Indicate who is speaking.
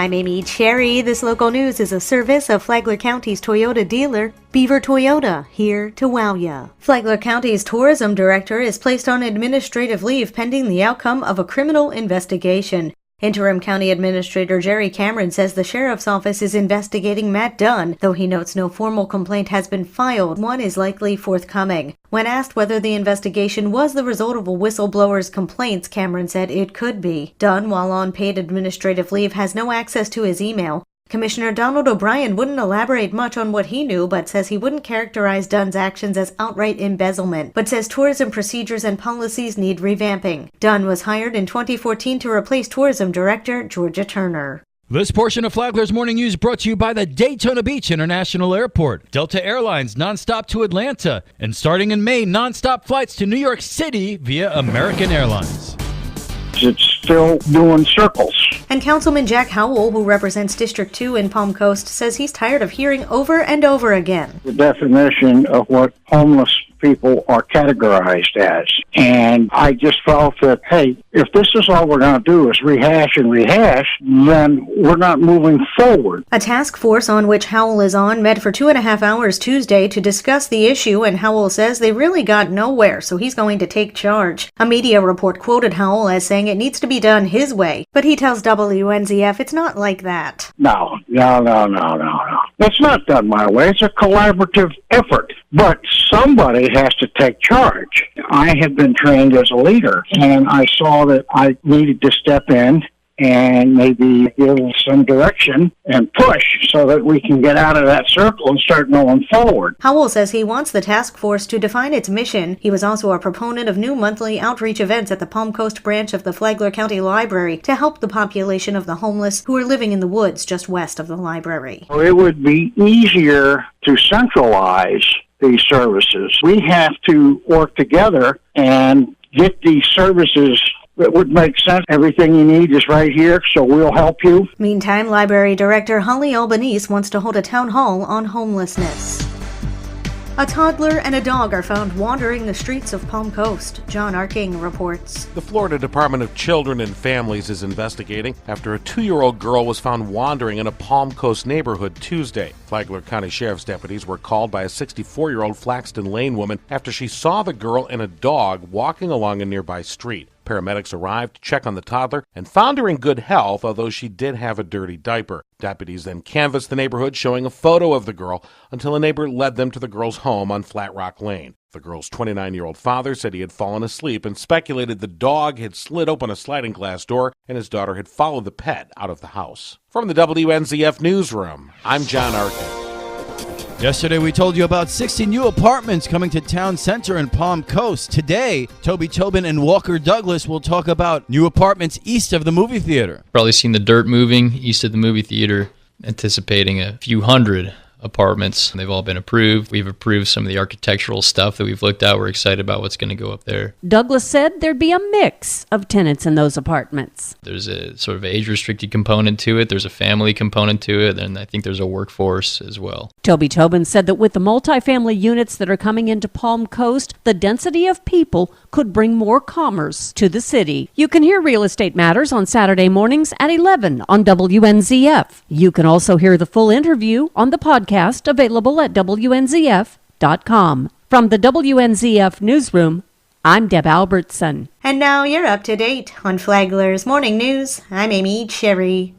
Speaker 1: I'm Amy Cherry. This local news is a service of Flagler County's Toyota dealer, Beaver Toyota, here to wow ya. Flagler County's tourism director is placed on administrative leave pending the outcome of a criminal investigation. Interim County Administrator Jerry Cameron says the Sheriff's Office is investigating Matt Dunn, though he notes no formal complaint has been filed. One is likely forthcoming. When asked whether the investigation was the result of a whistleblower's complaints, Cameron said it could be. Dunn, while on paid administrative leave, has no access to his email. Commissioner Donald O'Brien wouldn't elaborate much on what he knew, but says he wouldn't characterize Dunn's actions as outright embezzlement, but says tourism procedures and policies need revamping. Dunn was hired in 2014 to replace tourism director Georgia Turner.
Speaker 2: This portion of Flagler's Morning News brought to you by the Daytona Beach International Airport, Delta Airlines nonstop to Atlanta, and starting in May, nonstop flights to New York City via American Airlines.
Speaker 3: It's still doing circles.
Speaker 1: And Councilman Jack Howell, who represents District 2 in Palm Coast, says he's tired of hearing over and over again
Speaker 3: The definition of what homeless people are categorized as. And I just felt that, hey, if this is all we're going to do is rehash and rehash, then we're not moving forward.
Speaker 1: A task force on which Howell is on met for 2.5 hours Tuesday to discuss the issue, and Howell says they really got nowhere, so he's going to take charge. A media report quoted Howell as saying it needs to be done his way, but he tells WNZF it's not like that.
Speaker 3: No. It's not done my way. It's a collaborative effort. But somebody has to take charge. I have been trained as a leader, and I saw that I needed to step in and maybe give some direction and push so that we can get out of that circle and start moving forward.
Speaker 1: Howell says he wants the task force to define its mission. He was also a proponent of new monthly outreach events at the Palm Coast branch of the Flagler County Library to help the population of the homeless who are living in the woods just west of the library.
Speaker 3: It would be easier to centralize these services. We have to work together and get these services that would make sense. Everything you need is right here, so we'll help you.
Speaker 1: Meantime, Library Director Holly Albanese wants to hold a town hall on homelessness. A toddler and a dog are found wandering the streets of Palm Coast. John Arking reports.
Speaker 4: The Florida Department of Children and Families is investigating after a 2-year-old girl was found wandering in a Palm Coast neighborhood Tuesday. Flagler County Sheriff's deputies were called by a 64-year-old Flaxton Lane woman after she saw the girl and a dog walking along a nearby street. Paramedics arrived to check on the toddler and found her in good health, although she did have a dirty diaper. Deputies then canvassed the neighborhood, showing a photo of the girl, until a neighbor led them to the girl's home on Flat Rock Lane. The girl's 29-year-old father said he had fallen asleep and speculated the dog had slid open a sliding glass door and his daughter had followed the pet out of the house. From the WNZF Newsroom, I'm John Arkin.
Speaker 2: Yesterday, we told you about 60 new apartments coming to Town Center in Palm Coast. Today, Toby Tobin and Walker Douglas will talk about new apartments east of the movie theater.
Speaker 5: Probably seen the dirt moving east of the movie theater, anticipating a few hundred apartments. They've all been approved. We've approved some of the architectural stuff that we've looked at. We're excited about what's going to go up there.
Speaker 6: Douglas said there'd be a mix of tenants in those apartments.
Speaker 5: There's a sort of age-restricted component to it. There's a family component to it. And I think there's a workforce as well.
Speaker 6: Toby Tobin said that with the multifamily units that are coming into Palm Coast, the density of people could bring more commerce to the city. You can hear Real Estate Matters on Saturday mornings at 11 on WNZF. You can also hear the full interview on the podcast available at WNZF.com. From the WNZF Newsroom, I'm Deb Albertson.
Speaker 1: And now you're up to date on Flagler's Morning News. I'm Amy Cherry.